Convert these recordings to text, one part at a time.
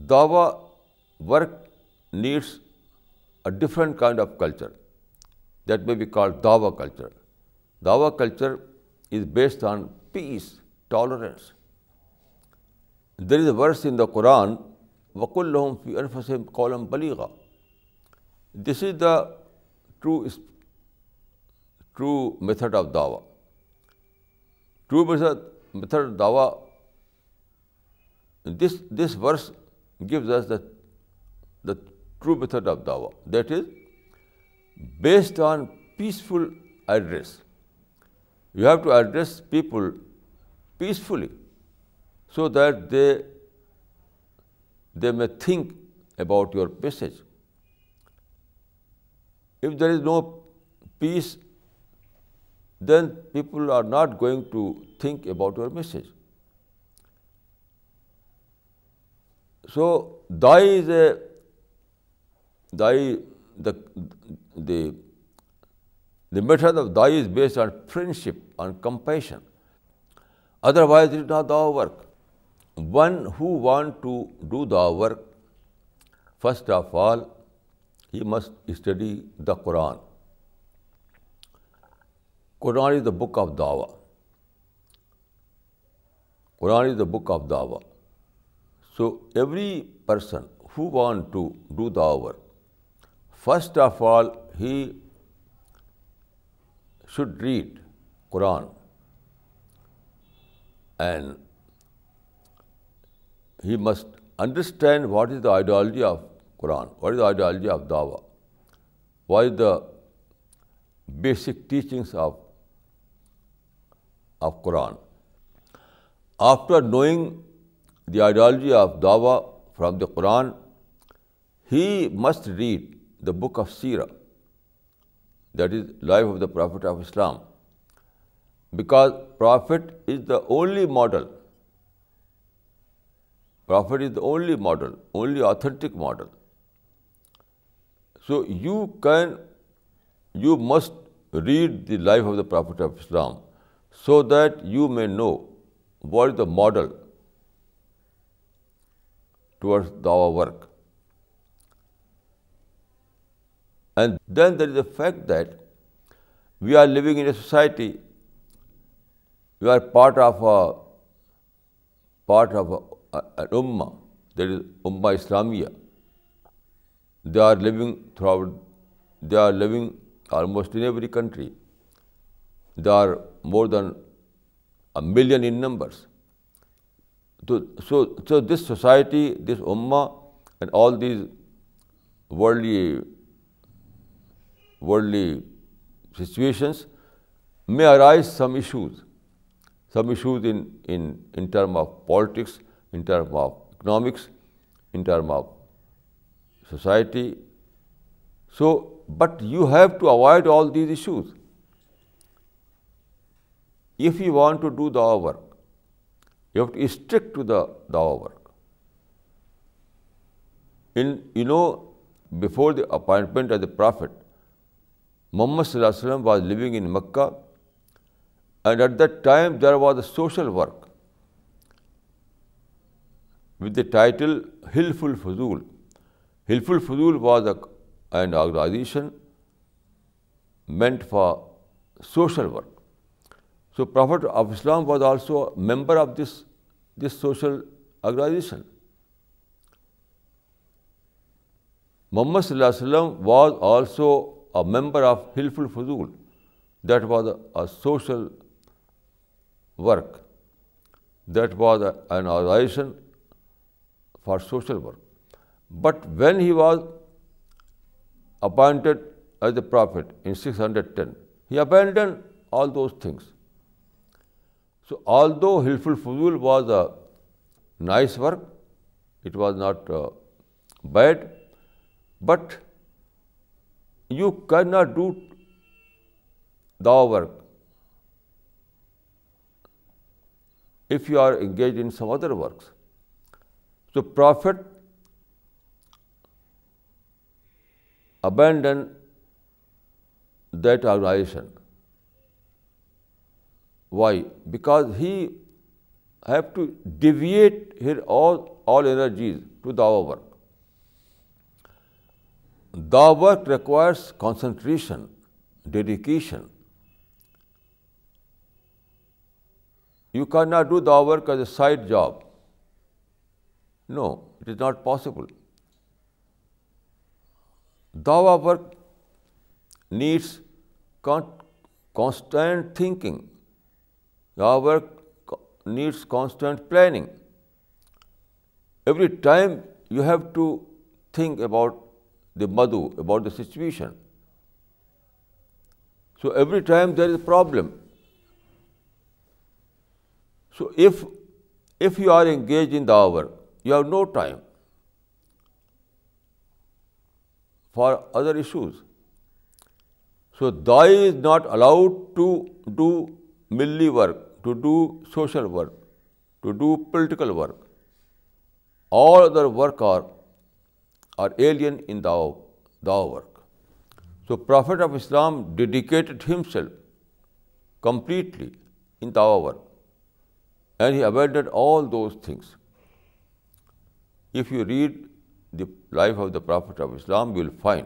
Dawah work needs a different kind of culture that may be called Dawah culture. Dawah culture is based on peace, tolerance. There is a verse in the Quran, وَقُلْ لَهُمْ فِي أَنفُسِهِمْ قَوْلًا بَلِيغًا. This is the true method of Dawah. True method of Dawah, this verse gives us the true method of Dawah. That is based on peaceful address. You have to address people peacefully so that they may think about your message. If there is no peace, then people are not going to think about your message. So the method of Dawah is based on friendship, on compassion. Otherwise, it is not Dawah work. One who wants to do Dawah work, first of all, he must study the Quran. Quran is the book of Dawah. Quran is the book of Dawah. So every person who wants to do Dawah work, first of all, he should read Quran, and he must understand what is the ideology of Quran, what is the ideology of Dawah, what is the basic teachings of Quran. After knowing the ideology of Dawah from the Quran, he must read the book of Seerah, that is life of the Prophet of Islam, because Prophet is the only model. Prophet is the only model, only authentic model. So you must read the life of the Prophet of Islam so that you may know what is the model towards Dawah work. And then there is the fact that we are living in a society, we are part of an ummah, that is Ummah Islamiyya. They are living almost in every country. There are more than 1 million in numbers. So this society, this ummah, and all these worldly situations may arise some issues in terms of politics, in terms of economics, in terms of society. So, but you have to avoid all these issues. If you want to do Dawah work, you have to stick to the Dawah work. Before the appointment of the Prophet, Muhammad Sallallahu Alaihi Wasallam was living in Mecca, and at that time there was a social work with the title Hilful Fuzul. Hilful Fuzul was an organization meant for social work. So Prophet of Islam was also a member of this social organization. Muhammad Sallallahu Alaihi Wasallam was also a member of Hilful Fuzul. That was a social work. That was an organization for social work. But when he was appointed as the Prophet in 610, he abandoned all those things. So although Hilful Fuzul was a nice work, it was not bad, but you cannot do Dawah work if you are engaged in some other works. So Prophet abandoned that organization. Why? Because he have to deviate all all energies to Dawah work. Dawah work requires concentration, dedication. You cannot do Dawah work as a side job. No, it is not possible. Dawah work needs constant thinking. Dawah work needs constant planning. Every time you have to think about the madhu, about the situation. So every time there is a problem. So if you are engaged in Dawah work, you have no time for other issues. So Da'i is not allowed to do milli work, to do social work, to do political work. All other work are alien in Dawah work. So Prophet of Islam dedicated himself completely in Dawah work, and he abandoned all those things. If you read the life of the Prophet of Islam, you will find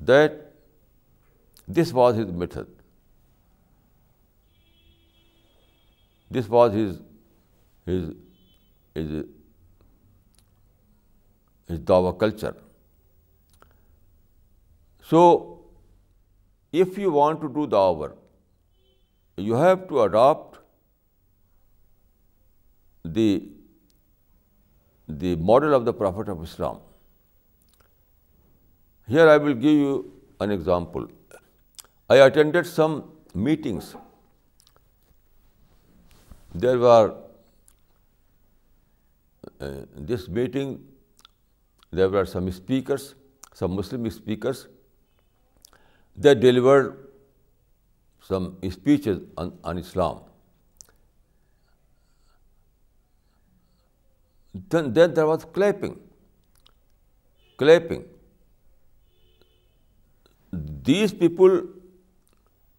that this was his method. This was his Dawah culture. So, if you want to do Dawah work, you have to adopt the model of the Prophet of Islam. Here I will give you an example. I attended some meetings. There were in this meeting, there were some speakers, some Muslim speakers. They delivered some speeches on Islam. Then there was clapping. These people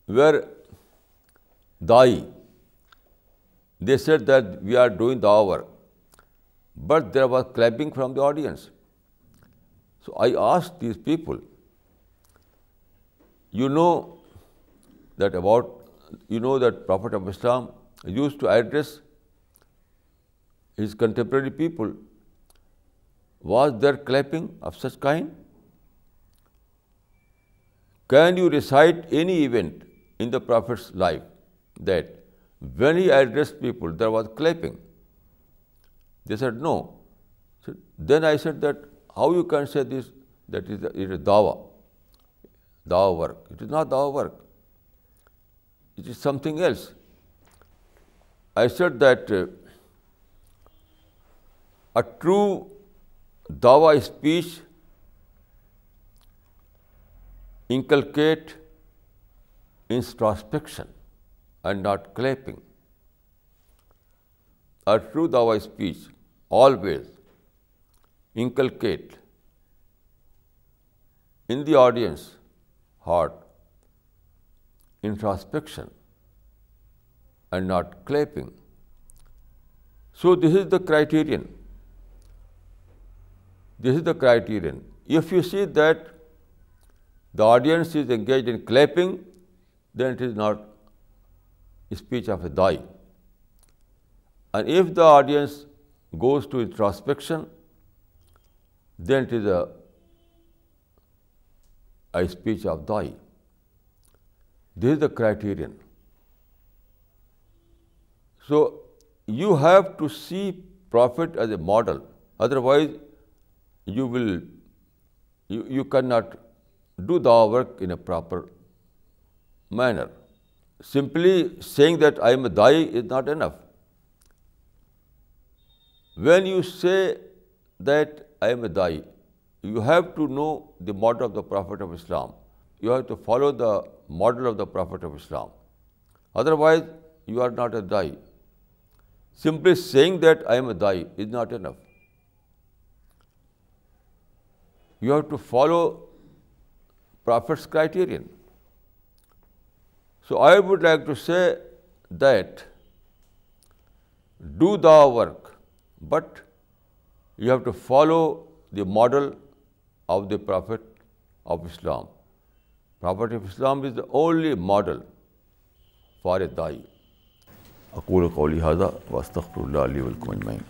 were Da'i. They said that we are doing Dawah work, but there was clapping from the audience. So I asked these people, you know that Prophet of Islam used to address his contemporary people. Was there clapping of such kind? Can you recite any event in the Prophet's life that when he addressed people there was clapping? They said no. So then I said that how you can say this, that it is Dawah work. It is not Dawah work. It is something else. I said that a true Dawah speech inculcate introspection and not clapping. A true Dawah speech always inculcate in the audience heart introspection and not clapping. So this is the criterion. If you see that the audience is engaged in clapping, then it is not a speech of a Da'i. And if the audience goes to introspection, then it is a speech of Da'i. This is the criterion. So you have to see Prophet as a model. Otherwise, you cannot do Dawah work in a proper manner. Simply saying that I am a Da'i is not enough. When you say that I am a Da'i, you have to know the model of the Prophet of Islam. You have to follow the model of the Prophet of Islam. Otherwise, you are not a Da'i. Simply saying that I am a Da'i is not enough. You have to follow Prophet's criterion. So I would like to say that do Dawah work, but You have to follow the model of the Prophet of Islam. Prophet of Islam is the only model for a da'i. أقول قولي هذا وأستغفر الله لي ولكم أجمعين.